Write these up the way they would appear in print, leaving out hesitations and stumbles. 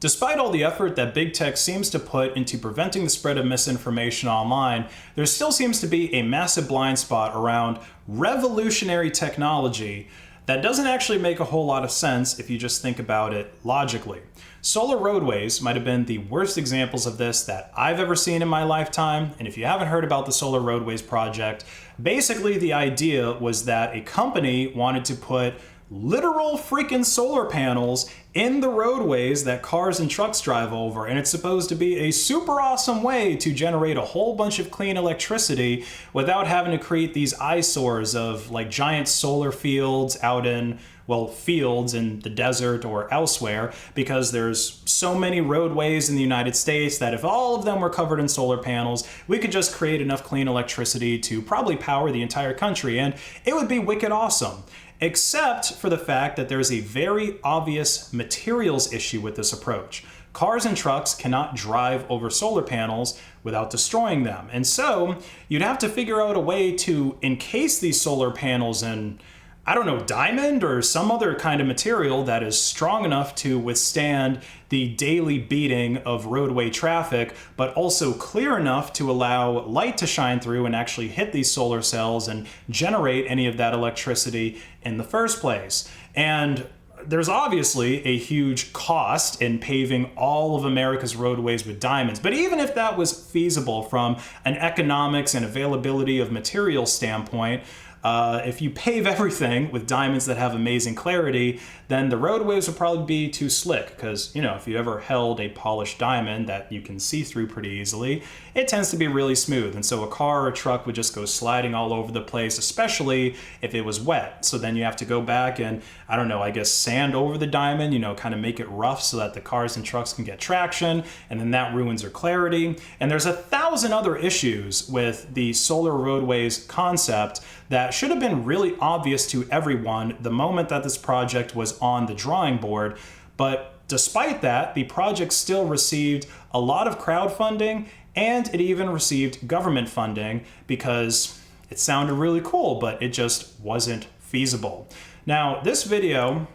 Despite all the effort that big tech seems to put into preventing the spread of misinformation online, there still seems to be a massive blind spot around revolutionary technology that doesn't actually make a whole lot of sense if you just think about it logically. Solar roadways might have been the worst examples of this that I've ever seen in my lifetime, and if you haven't heard about the Solar Roadways project, basically the idea was that a company wanted to put literal freaking solar panels in the roadways that cars and trucks drive over, and it's supposed to be a super awesome way to generate a whole bunch of clean electricity without having to create these eyesores of like giant solar fields out in, well, fields in the desert or elsewhere, because there's so many roadways in the United States that if all of them were covered in solar panels, we could just create enough clean electricity to probably power the entire country, and it would be wicked awesome. Except for the fact that there's a very obvious materials issue with this approach. Cars and trucks cannot drive over solar panels without destroying them. And so you'd have to figure out a way to encase these solar panels in, I don't know, diamond or some other kind of material that is strong enough to withstand the daily beating of roadway traffic, but also clear enough to allow light to shine through and actually hit these solar cells and generate any of that electricity in the first place. And there's obviously a huge cost in paving all of America's roadways with diamonds. But even if that was feasible from an economics and availability of material standpoint, if you pave everything with diamonds that have amazing clarity, then the roadways will probably be too slick because, you know, if you ever held a polished diamond that you can see through pretty easily, it tends to be really smooth. And so a car or a truck would just go sliding all over the place, especially if it was wet. So then you have to go back and, I don't know, I guess sand over the diamond, you know, kind of make it rough so that the cars and trucks can get traction, and then that ruins their clarity. And there's 1,000 other issues with the solar roadways concept that should have been really obvious to everyone the moment that this project was on the drawing board. But despite that, the project still received a lot of crowdfunding, and it even received government funding because it sounded really cool, but it just wasn't feasible. Now, this video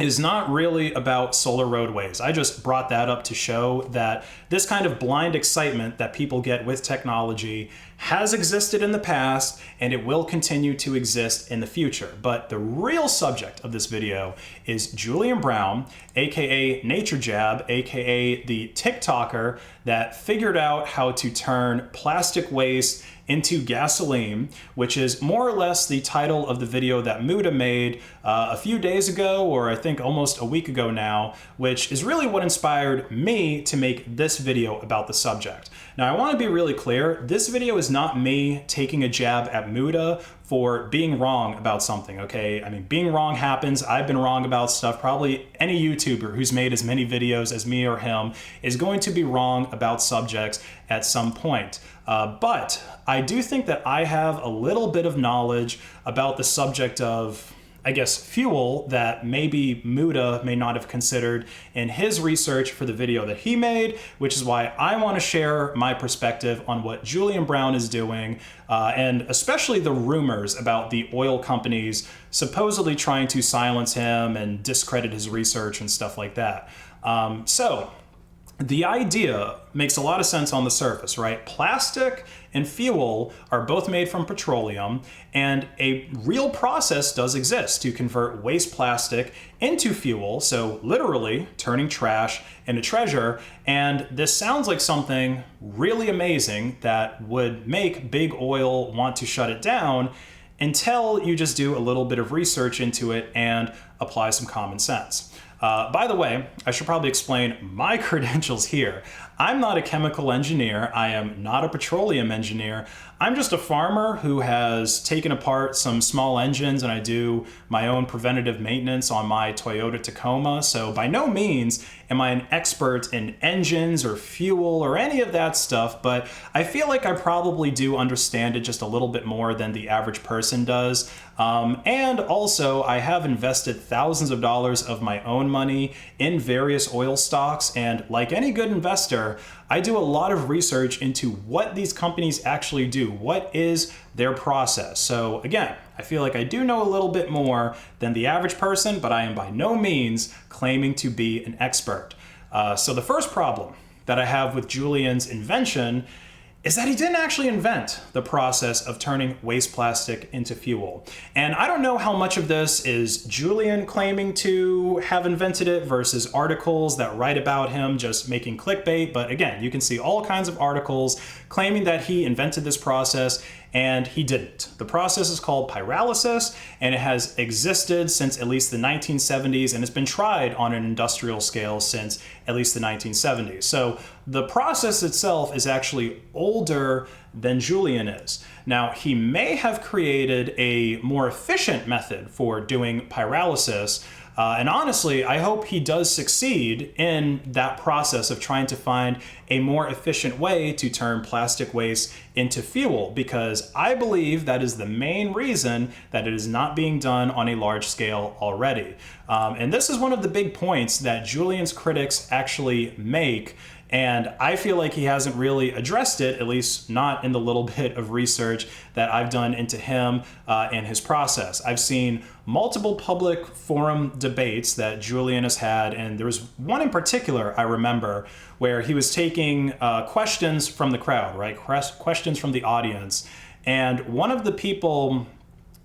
is not really about solar roadways. I just brought that up to show that this kind of blind excitement that people get with technology has existed in the past, and it will continue to exist in the future. But the real subject of this video is Julian Brown, aka NatureJab, aka the TikToker that figured out how to turn plastic waste into gasoline, which is more or less the title of the video that Muda made a few days ago, or I think almost a week ago now, which is really what inspired me to make this video about the subject. Now, I want to be really clear, this video is not me taking a jab at Muda for being wrong about something, okay? I mean, being wrong happens. I've been wrong about stuff. Probably any YouTuber who's made as many videos as me or him is going to be wrong about subjects at some point. But I do think that I have a little bit of knowledge about the subject of, I guess, fuel that maybe Muda may not have considered in his research for the video that he made, which is why I want to share my perspective on what Julian Brown is doing, and especially the rumors about the oil companies supposedly trying to silence him and discredit his research and stuff like that. So the idea makes a lot of sense on the surface, right? Plastic and fuel are both made from petroleum, and a real process does exist to convert waste plastic into fuel, so literally turning trash into treasure. And this sounds like something really amazing that would make big oil want to shut it down, until you just do a little bit of research into it and apply some common sense. By the way, I should probably explain my credentials here. I'm not a chemical engineer. I am not a petroleum engineer. I'm just a farmer who has taken apart some small engines, and I do my own preventative maintenance on my Toyota Tacoma. So by no means am I an expert in engines or fuel or any of that stuff, but I feel like I probably do understand it just a little bit more than the average person does. And also, I have invested thousands of dollars of my own money in various oil stocks, and like any good investor, I do a lot of research into what these companies actually do. What is their process? So again, I feel like I do know a little bit more than the average person, but I am by no means claiming to be an expert. So the first problem that I have with Julian's invention is that he didn't actually invent the process of turning waste plastic into fuel. And I don't know how much of this is Julian claiming to have invented it versus articles that write about him just making clickbait. But again, you can see all kinds of articles claiming that he invented this process, and he didn't. The process is called pyrolysis, and it has existed since at least the 1970s, and it's been tried on an industrial scale since at least the 1970s. So the process itself is actually older than Julian is. Now, he may have created a more efficient method for doing pyrolysis, and honestly, I hope he does succeed in that process of trying to find a more efficient way to turn plastic waste into fuel, because I believe that is the main reason that it is not being done on a large scale already. And this is one of the big points that Julian's critics actually make, and I feel like he hasn't really addressed it, at least not in the little bit of research that I've done into him and his process. I've seen multiple public forum debates that Julian has had, and there was one in particular I remember where he was taking questions from the crowd, right? Questions from the audience. And one of the people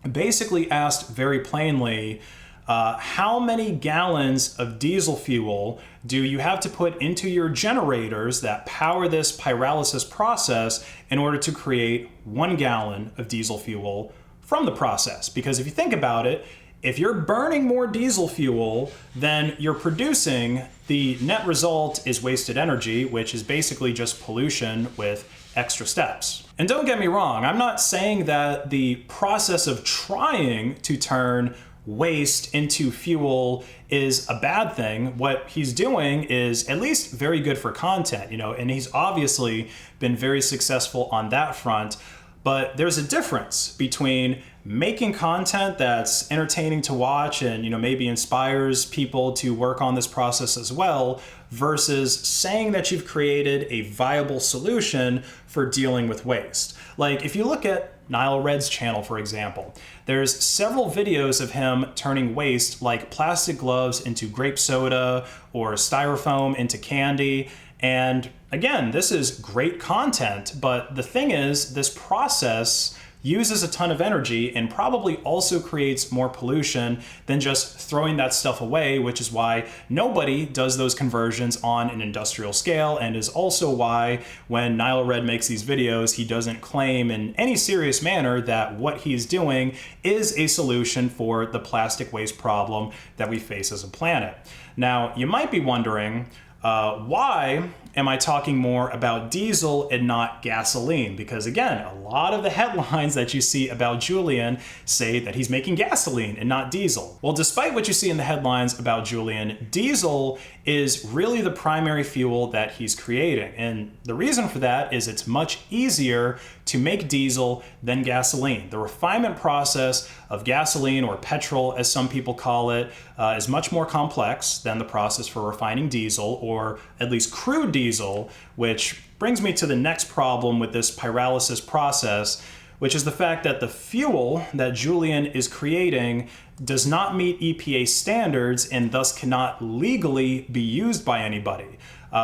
basically asked very plainly, how many gallons of diesel fuel do you have to put into your generators that power this pyrolysis process in order to create 1 gallon of diesel fuel from the process? Because if you think about it, if you're burning more diesel fuel than you're producing, the net result is wasted energy, which is basically just pollution with extra steps. And don't get me wrong, I'm not saying that the process of trying to turn waste into fuel is a bad thing. What he's doing is at least very good for content, and he's obviously been very successful on that front. But there's a difference between making content that's entertaining to watch and maybe inspires people to work on this process as well, versus saying that you've created a viable solution for dealing with waste. Like if you look at Nile Red's channel, for example, there's several videos of him turning waste like plastic gloves into grape soda or styrofoam into candy. And again, this is great content, but the thing is, this process uses a ton of energy and probably also creates more pollution than just throwing that stuff away, which is why nobody does those conversions on an industrial scale, and is also why when Nile Red makes these videos, he doesn't claim in any serious manner that what he's doing is a solution for the plastic waste problem that we face as a planet. Now, you might be wondering, why am I talking more about diesel and not gasoline? Because again, a lot of the headlines that you see about Julian say that he's making gasoline and not diesel. Well, despite what you see in the headlines about Julian, diesel is really the primary fuel that he's creating. And the reason for that is it's much easier to make diesel than gasoline. The refinement process of gasoline, or petrol as some people call it, is much more complex than the process for refining diesel, or at least crude diesel, which brings me to the next problem with this pyrolysis process, which is the fact that the fuel that Julian is creating does not meet EPA standards and thus cannot legally be used by anybody.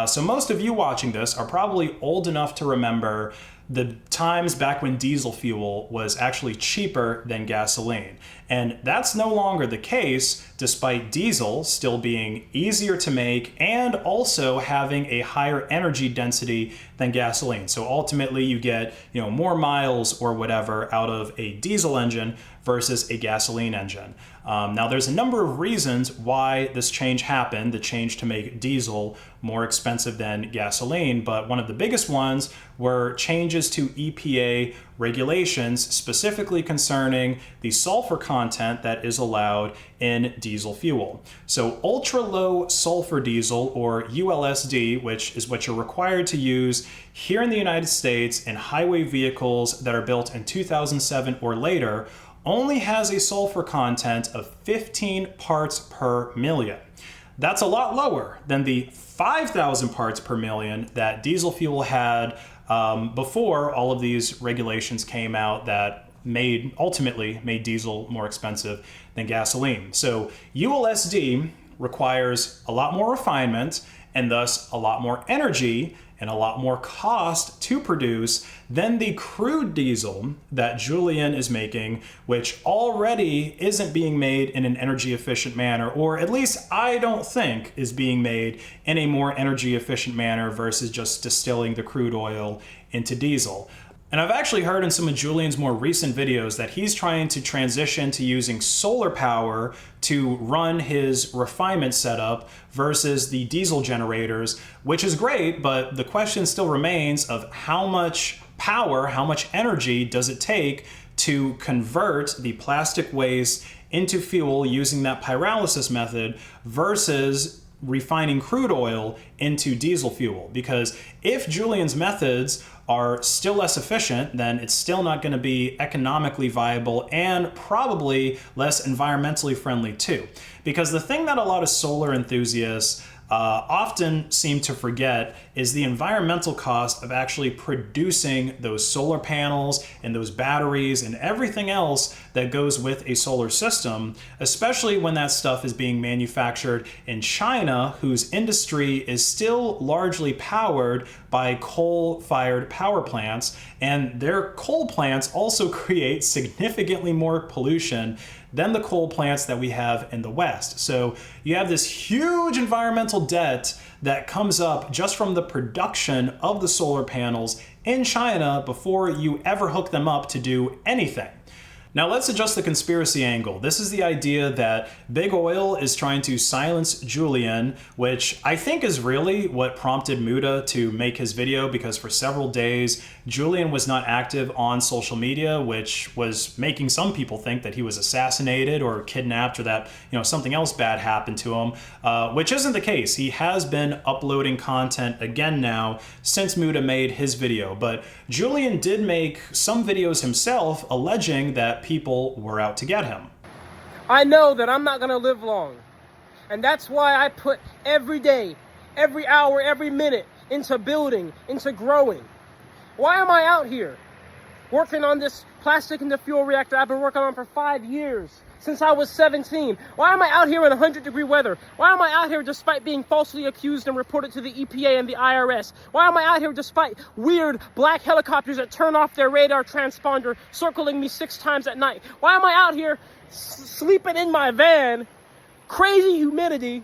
So most of you watching this are probably old enough to remember the times back when diesel fuel was actually cheaper than gasoline. And that's no longer the case, despite diesel still being easier to make and also having a higher energy density than gasoline. So ultimately you get, more miles or whatever out of a diesel engine versus a gasoline engine. Now there's a number of reasons why this change happened, the change to make diesel more expensive than gasoline, but one of the biggest ones were changes to EPA regulations, specifically concerning the sulfur content that is allowed in diesel fuel. So ultra low sulfur diesel, or ULSD, which is what you're required to use here in the United States in highway vehicles that are built in 2007 or later, only has a sulfur content of 15 parts per million. That's a lot lower than the 5,000 parts per million that diesel fuel had before all of these regulations came out that ultimately made diesel more expensive than gasoline. So ULSD requires a lot more refinement, and thus a lot more energy and a lot more cost to produce than the crude diesel that Julian is making, which already isn't being made in an energy efficient manner, or at least I don't think is being made in a more energy efficient manner versus just distilling the crude oil into diesel. And I've actually heard in some of Julian's more recent videos that he's trying to transition to using solar power to run his refinement setup versus the diesel generators, which is great, but the question still remains of how much power, how much energy does it take to convert the plastic waste into fuel using that pyrolysis method versus refining crude oil into diesel fuel. Because if Julian's methods are still less efficient, then it's still not going to be economically viable and probably less environmentally friendly too. Because the thing that a lot of solar enthusiasts often seem to forget is the environmental cost of actually producing those solar panels and those batteries and everything else that goes with a solar system, especially when that stuff is being manufactured in China, whose industry is still largely powered by coal-fired power plants, and their coal plants also create significantly more pollution than the coal plants that we have in the West. So you have this huge environmental debt that comes up just from the production of the solar panels in China before you ever hook them up to do anything. Now let's adjust the conspiracy angle. This is the idea that Big Oil is trying to silence Julian, which I think is really what prompted Muda to make his video, because for several days, Julian was not active on social media, which was making some people think that he was assassinated or kidnapped, or that something else bad happened to him, which isn't the case. He has been uploading content again now since Muda made his video, but Julian did make some videos himself alleging that people were out to get him. I know that I'm not going to live long, and that's why I put every day, every hour, every minute into building, into growing. Why am I out here working on this plastic into fuel reactor I've been working on for 5 years, since I was 17? Why am I out here in 100-degree weather? Why am I out here despite being falsely accused and reported to the EPA and the IRS? Why am I out here despite weird black helicopters that turn off their radar transponder circling me 6 times at night? Why am I out here sleeping in my van, crazy humidity,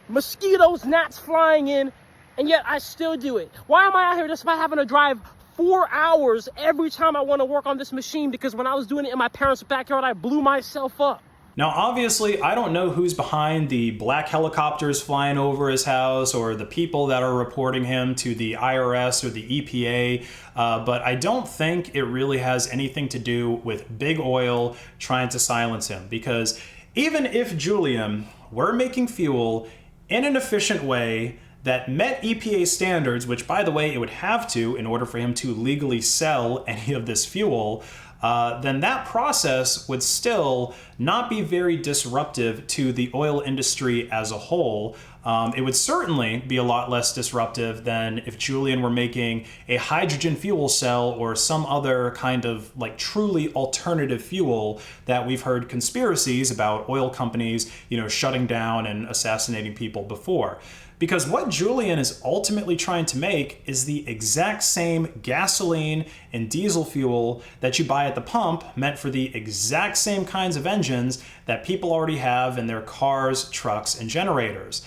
mosquitoes, gnats flying in, and yet I still do it? Why am I out here despite having to drive 4 hours every time I want to work on this machine, because when I was doing it in my parents' backyard, I blew myself up? Now, obviously, I don't know who's behind the black helicopters flying over his house or the people that are reporting him to the IRS or the EPA, but I don't think it really has anything to do with Big Oil trying to silence him. Because even if Julian were making fuel in an efficient way that met EPA standards, which, by the way, it would have to in order for him to legally sell any of this fuel, then that process would still not be very disruptive to the oil industry as a whole. It would certainly be a lot less disruptive than if Julian were making a hydrogen fuel cell or some other kind of truly alternative fuel that we've heard conspiracies about oil companies, shutting down and assassinating people before. Because what Julian is ultimately trying to make is the exact same gasoline and diesel fuel that you buy at the pump, meant for the exact same kinds of engines that people already have in their cars, trucks, and generators.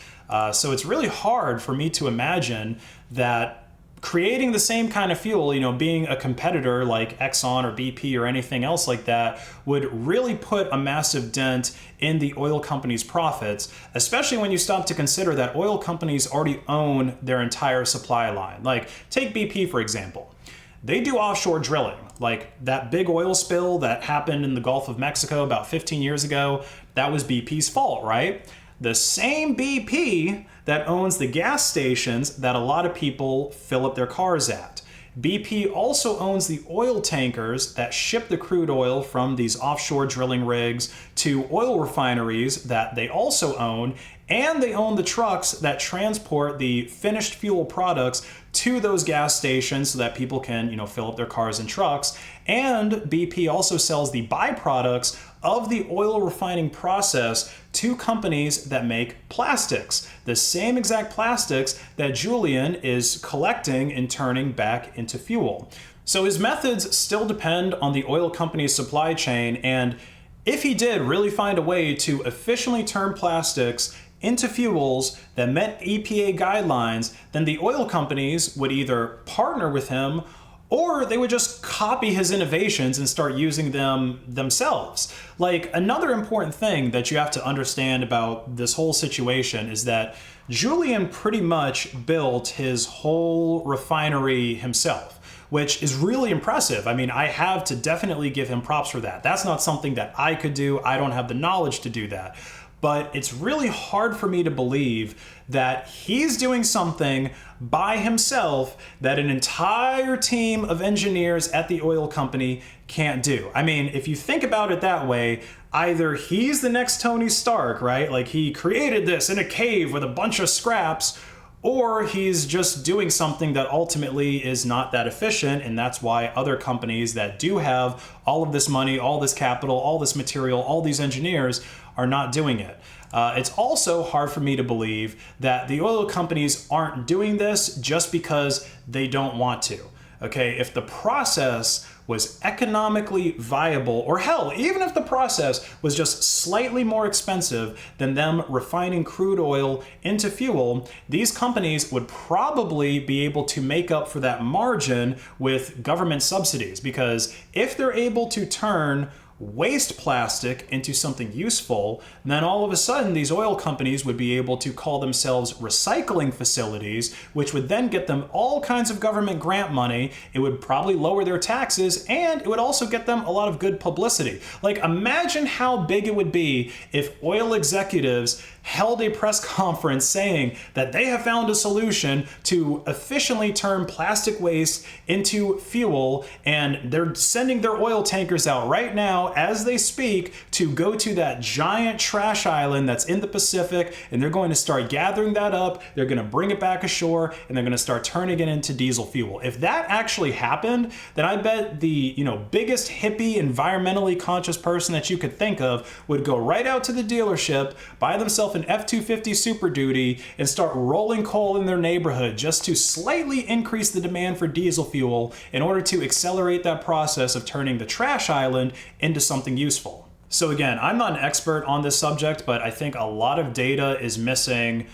So it's really hard for me to imagine that creating the same kind of fuel, being a competitor like Exxon or BP or anything else like that, would really put a massive dent in the oil companies' profits, especially when you stop to consider that oil companies already own their entire supply line. Take BP, for example. They do offshore drilling. That big oil spill that happened in the Gulf of Mexico about 15 years ago, that was BP's fault, right? The same BP that owns the gas stations that a lot of people fill up their cars at. BP also owns the oil tankers that ship the crude oil from these offshore drilling rigs to oil refineries that they also own, and they own the trucks that transport the finished fuel products to those gas stations so that people can, fill up their cars and trucks. And BP also sells the byproducts of the oil refining process to companies that make plastics, the same exact plastics that Julian is collecting and turning back into fuel. So his methods still depend on the oil company's supply chain, and if he did really find a way to efficiently turn plastics into fuels that met EPA guidelines, then the oil companies would either partner with him or they would just copy his innovations and start using them themselves. Like, another important thing that you have to understand about this whole situation is that Julian pretty much built his whole refinery himself, which is really impressive. I mean, I have to definitely give him props for that. That's not something that I could do. I don't have the knowledge to do that. But it's really hard for me to believe that he's doing something by himself that an entire team of engineers at the oil company can't do. I mean, if you think about it that way, either he's the next Tony Stark, right? Like, he created this in a cave with a bunch of scraps, or he's just doing something that ultimately is not that efficient, and that's why other companies that do have all of this money, all this capital, all this material, all these engineers are not doing it. It's also hard for me to believe that the oil companies aren't doing this just because they don't want to. Okay, if the process was economically viable, or hell, even if the process was just slightly more expensive than them refining crude oil into fuel, these companies would probably be able to make up for that margin with government subsidies. Because if they're able to turn waste plastic into something useful, then all of a sudden these oil companies would be able to call themselves recycling facilities, which would then get them all kinds of government grant money. It would probably lower their taxes, and it would also get them a lot of good publicity. Like, imagine how big it would be if oil executives held a press conference saying that they have found a solution to efficiently turn plastic waste into fuel, and they're sending their oil tankers out right now as they speak to go to that giant trash island that's in the Pacific, and they're going to start gathering that up, they're going to bring it back ashore, and they're going to start turning it into diesel fuel. If that actually happened, then I bet the biggest hippie, environmentally conscious person that you could think of would go right out to the dealership, buy themselves an F-250 Super Duty, and start rolling coal in their neighborhood just to slightly increase the demand for diesel fuel in order to accelerate that process of turning the trash island into something useful. So again, I'm not an expert on this subject, but I think a lot of data is missing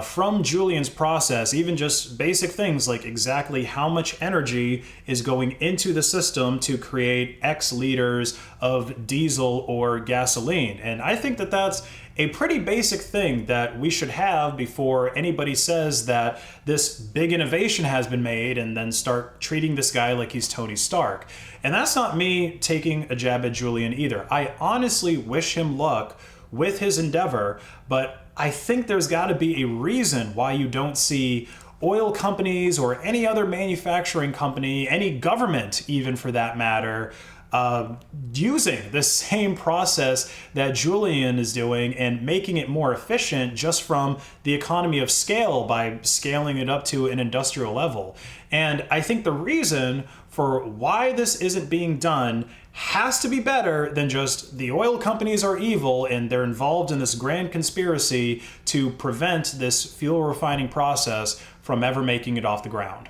from Julian's process, even just basic things like exactly how much energy is going into the system to create X liters of diesel or gasoline. And I think that that's a pretty basic thing that we should have before anybody says that this big innovation has been made and then start treating this guy like he's Tony Stark. And that's not me taking a jab at Julian either. I honestly wish him luck with his endeavor, but I think there's got to be a reason why you don't see oil companies or any other manufacturing company, any government even for that matter, using the same process that Julian is doing and making it more efficient just from the economy of scale by scaling it up to an industrial level. And I think the reason for why this isn't being done has to be better than just the oil companies are evil and they're involved in this grand conspiracy to prevent this fuel refining process from ever making it off the ground.